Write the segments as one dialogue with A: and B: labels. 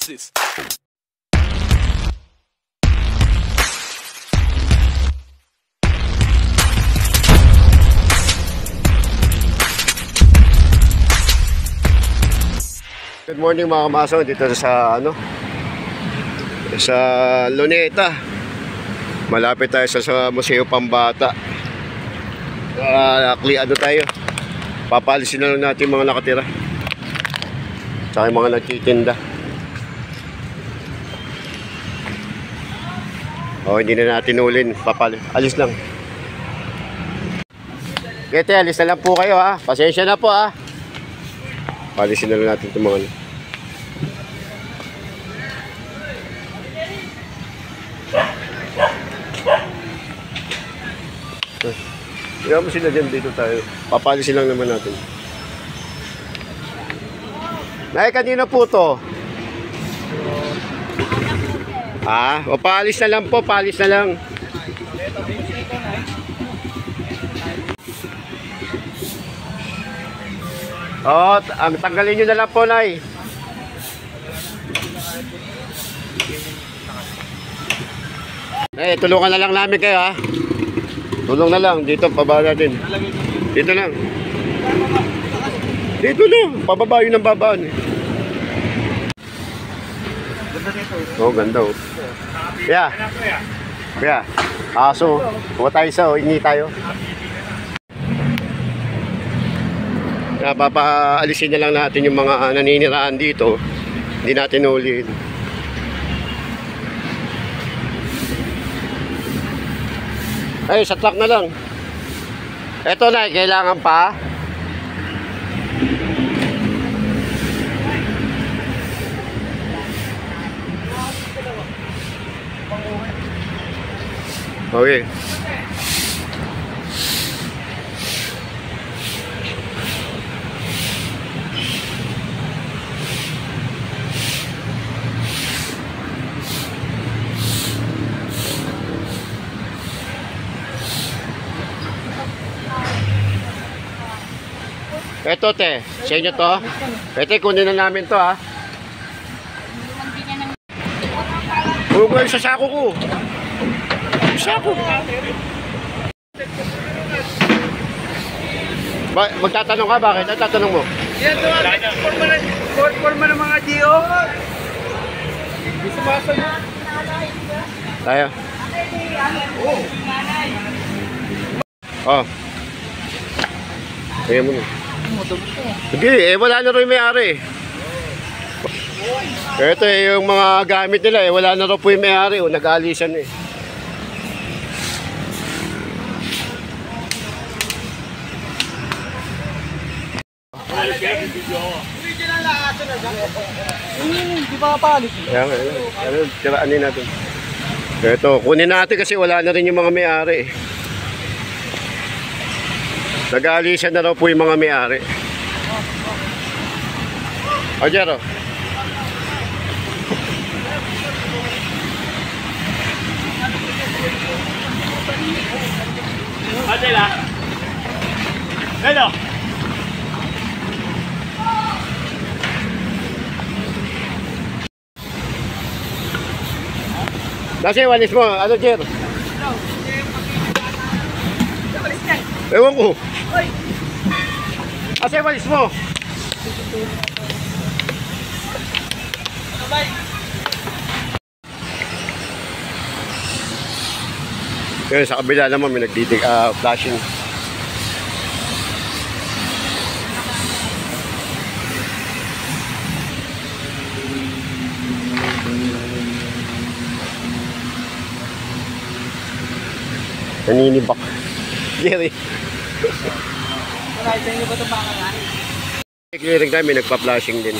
A: this?
B: Good morning mga kamaso, dito sa sa Luneta. Malapit tayo sa Museo Pambata. Tayo. Papalisin na lang natin mga nakatira. Tsaka yung mga nagtitinda. Hindi na natin ulin. Alis lang. Kete, alis na lang po kayo ha. Pasensya na po ha. Palisin na lang natin itong mga Kaya mo sila dyan, dito tayo. Papalisin lang naman natin. Nay, kanina po to? O paalis na lang po, paalis na lang. Tanggalin nyo na lang po, Nay. Nay, tulungan na lang namin kayo, ha? Tulong na lang, dito, pababa natin. Dito lang. Dito lang, pababa yun ang babaan. Ganda oh. Kaya, aso, huwag tayo sa, hingi tayo. Papaalisin na lang natin yung mga naniniraan dito. Hindi natin ulihin. Ay, sa truck na lang. Eto na, kailangan pa. Okay. Eto te, sa inyo to. Eto, kunin na namin to ha. Huwag mo yung sasako ko. Sasako. Magtatanong ka, bakit? Ano tatanong mo?
C: Yan to, forma ng mga GO. Di sumasagot.
B: Tayo. Kaya mo na. Hindi, wala na rin may-ari. Ito yung mga gamit nila wala na rin po yung may-ari. Nag-aalisan eh.
C: Hindi pa kapalit.
B: Tiraanin natin. Ito, kunin natin kasi wala na rin yung mga may-ari. Nag-aalisan na raw po yung mga may-ari. Jero.
C: Adela. Hello.
B: Nasa yung walis mo? Ano, Jer? Ewan ko. Nasa yung walis mo? Kaya sa kabila naman may nagtitig flashing. Naninibak. Jerry.
C: Alright, sa'yo ba ito baka nga?
B: Clearing time, may nagpa-flashing din.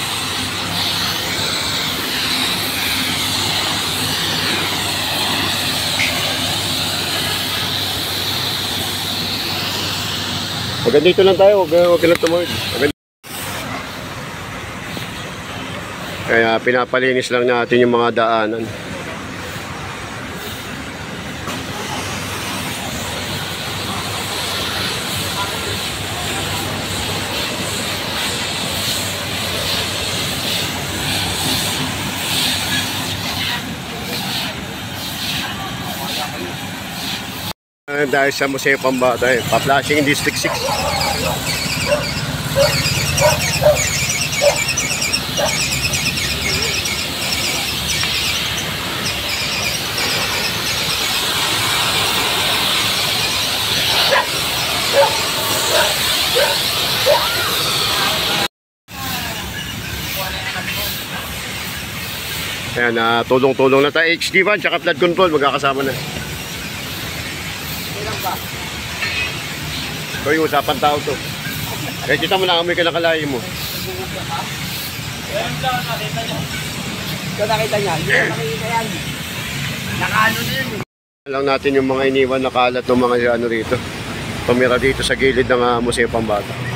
B: Hanggang dito lang tayo, huwag ka lang tumawid. Kaya pinapalinis lang natin yung mga daanan. Dahil sa Museo Pambata, pa-flashing in District 6. Ayan, tulong-tulong na tayo. HD1 tsaka flood control, magkakasama na. Ito yung usapan tao to. Eh, kita mo na amoy ka na kalahi mo.
C: Ito nakita niya. Hindi ko nakita yan. Nakaano na yun.
B: Lang natin yung mga iniwan na kalat ng mga ano rito. Pamira dito sa gilid ng Museo Pambata.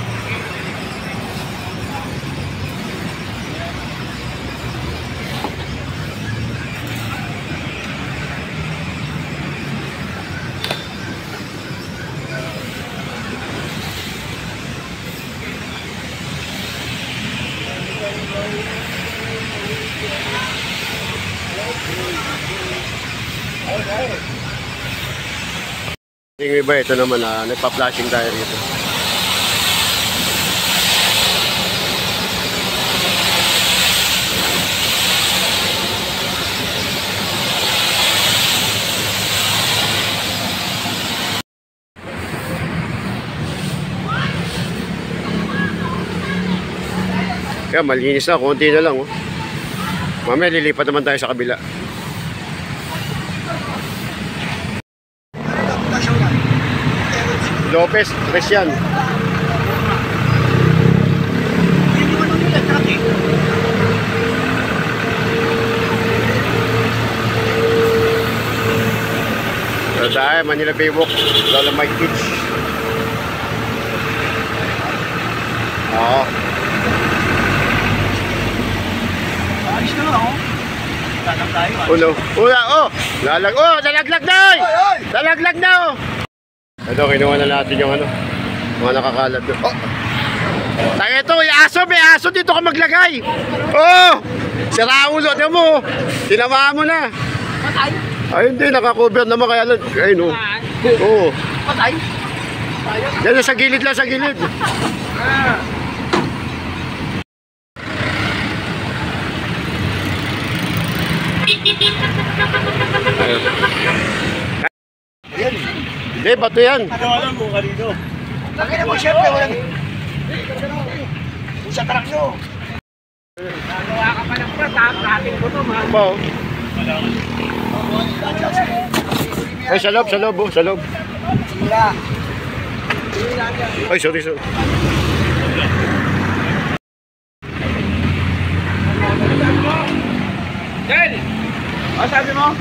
B: Yung iba, ito naman, nagpa-flashing tayo rito. Kaya malinis na, konti na lang. Oh. Mamaya lilipat naman tayo sa kabila. Lopez, Christian. Tayo, Manila Baywalk, Dolomite Beach. Oo.
C: Alis na lang ako. Lalang tayo.
B: Ulo. Lalaglag na! Lalaglag na! Ito, kinuha na natin yung mga nakakalat doon. Oh! Tayo ito, may aso dito ka maglagay! Oh! Sira ulo, tiyan mo! Tinamaan mo na!
C: Patay?
B: Ay, hindi, nakakover naman kaya lang. Ay, no. Oo.
C: Patay?
B: Yan, sa gilid lang, sa gilid.
C: Ayan.
B: Hindi, bato yan.
C: Walang buka dito. Pakita mo, syempre, walang... Sa truck nyo. Nagawa ka pa ng prat, ating ko to, mga...
B: Ba, oh. Ay, sa loob, oh, sa loob.
C: Wala.
B: Ay, sorry.
C: Jen! Ano sabi mo?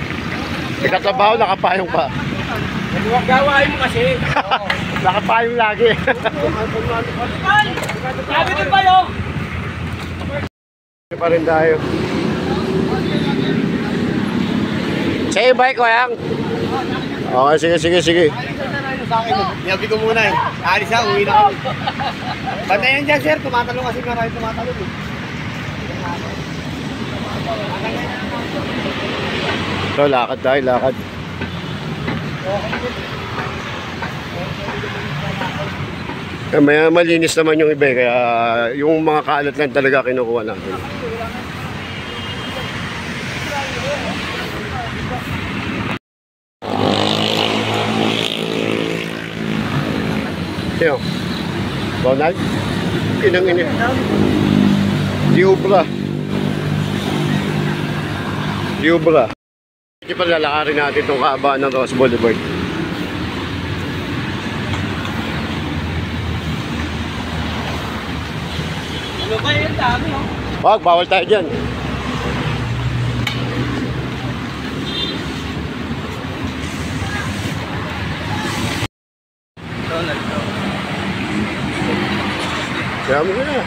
B: Ikatrabaho, nakapayong pa.
C: Huwag gawain mo kasi.
B: Nakapayong lagi.
C: Sabi din ba yun?
B: Pa rin tayo. Sige, bike ko yang. Okay, sige.
C: Niyabi ko muna eh. Alis na, uwi na kami. Bantayan dyan sir, tumatalong kasi maraming tumatalong eh.
B: So, lakad tayo, lakad. May malinis naman yung iba kaya yung mga kalat lang talaga kinukuha natin. Yo. Donald? Inang ini. Diubra. Hindi pa lalakarin natin itong kaabaan ng Ross Boulevard.
C: Ano ba yun? Dami oh.
B: Wag, bawal tayo dyan. Kaya mo na.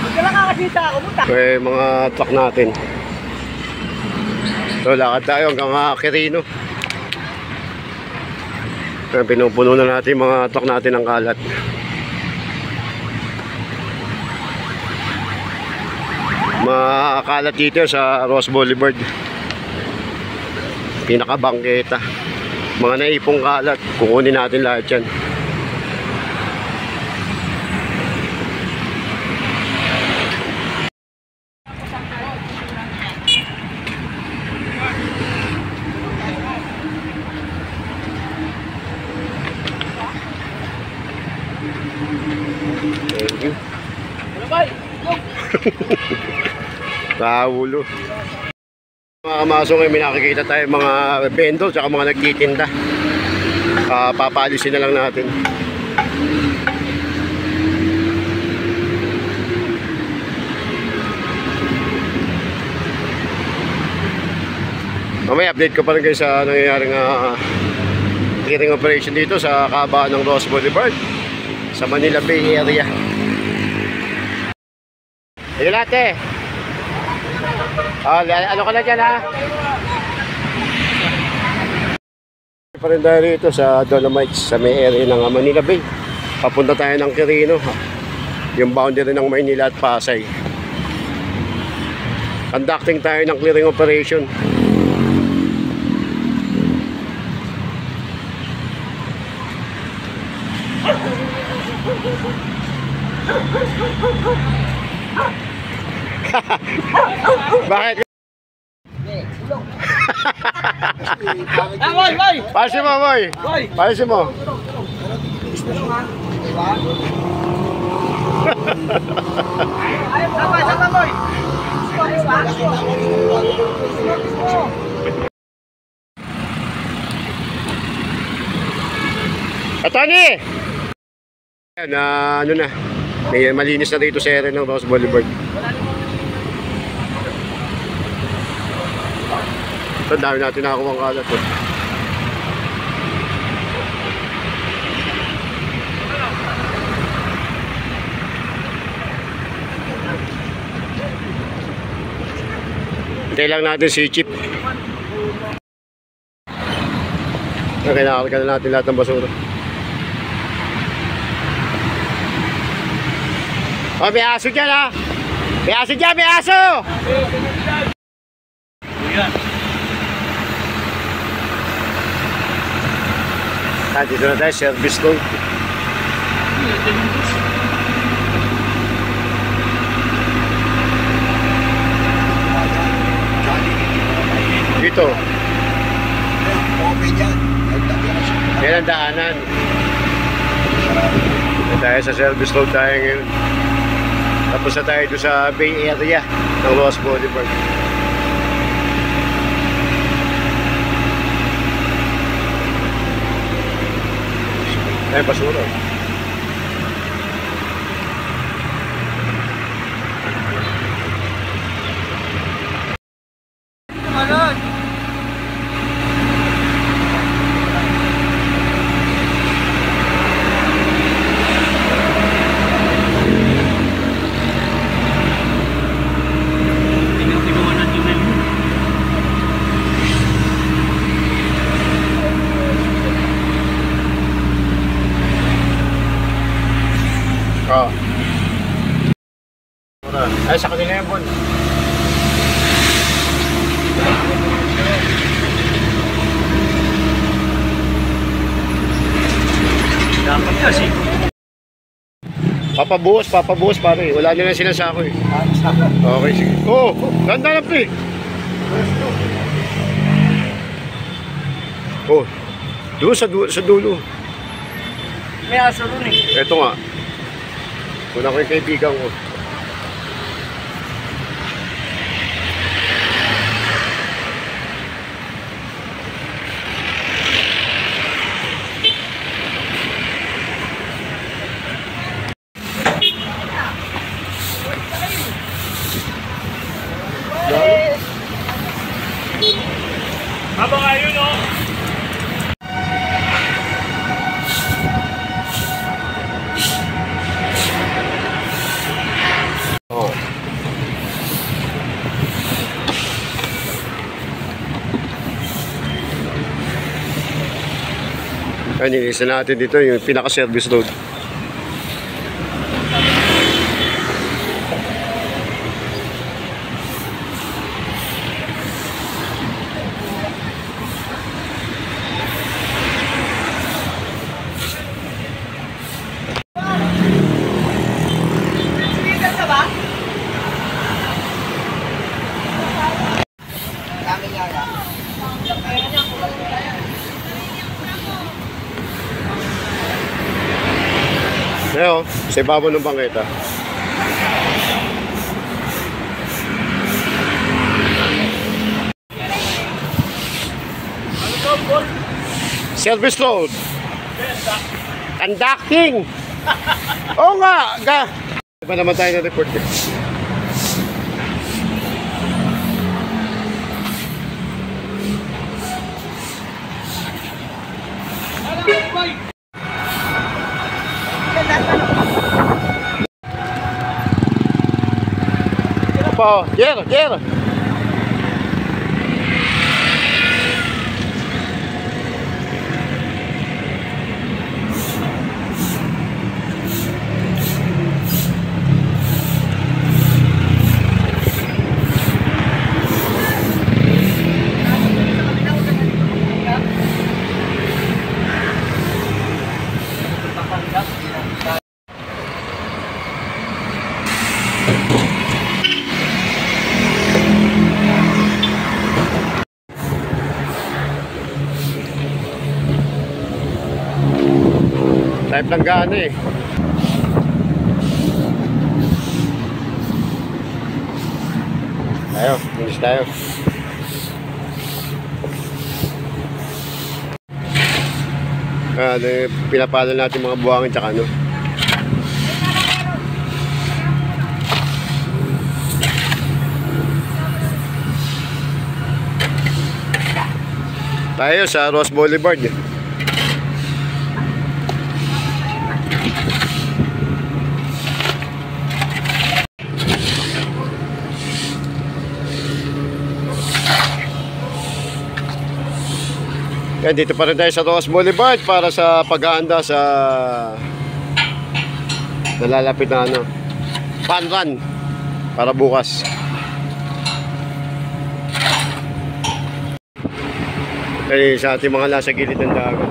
C: Huwag ka lang kakasita ako, muta.
B: Okay, mga truck natin. So, lakad tayo hanggang Quirino. Pinupuno na natin mga truck natin ng kalat. Makakalat dito sa Ross Boulevard. pinakabangketa. Mga naipong kalat, kukunin natin lahat yan. Thank you. Kaulo. Mga kamasong, may nakikita tayo mga vendor at mga nagtitinda. Papalisin na lang natin. Mamaya update ko pa rin kayo sa nangyayaring clearing operation dito sa kabaan ng Ross Boulevard sa Manila Bay area. Sige natin. Ano ka na dyan, ha? Pa rin tayo rito sa Dolomites sa may area ng Manila Bay. Papunta tayo ng Quirino, yung boundary ng Maynila at Pasay. Conducting tayo ng clearing operation. Bakit? Palisin mo, boy. Palisin mo.
C: Sama, boy.
B: Tony! Ayan, ano na. May malinis na dito sa area ng Ross Boulevard. Ito, dami natin nakakuha ang kalat. Hintay lang natin si Chip. Kailangan na natin lahat ng basura. Oh, may aso dyan, ha? May aso dyan, may aso! Dito na tayo, service road. Dito. Yan ang daanan. Tayo sa service road tayo ngayon. Tapos na tayo doon sa Bay area ng Ross Boulevard. Ay, basura. Oh. Ay, sa kanila yung bon. Dapat kasi. Papabuhos pare. Wala na lang sinasako eh. Okay, sige. Oh, ganda na pre. Oh, doon sa dulo.
C: May aso rin eh.
B: Ito nga. Una ko yung kaibigan ko.
C: Habang ayun, no?
B: Oh. Ay, nilisa natin dito yung pinaka-service road. Ayo, sa ibabaw ng bangketa. Service load. Conducting. Oo nga. Iba naman tayo na report. Po, Jer. Type lang gana eh. Finish tayo. Pinapala natin mga buhangin tsaka ano. Tayo sa Ross Boulevard. Yan, dito pa rin tayo sa Ross Boulevard para sa pag-aanda sa nalalapit na ano, fun run para bukas. Ay, sa ating mga nasa gilid ng dagat.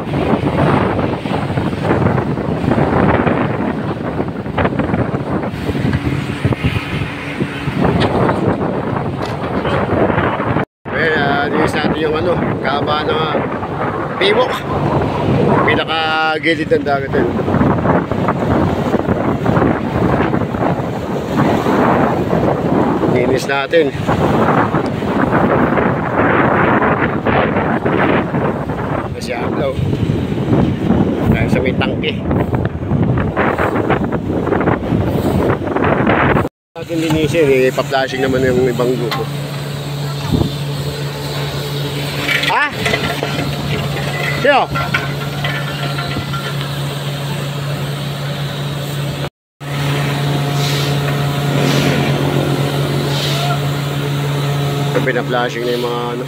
B: Linis natin yung ano, kaba na pibok, pinaka-gilid ng dagat yun. Linis natin. Kasi aglaw dahil sa may tangke natin linisin, ipa-flashing naman yung ibang grupo. Sino? Pina-flashing na yung mga ano.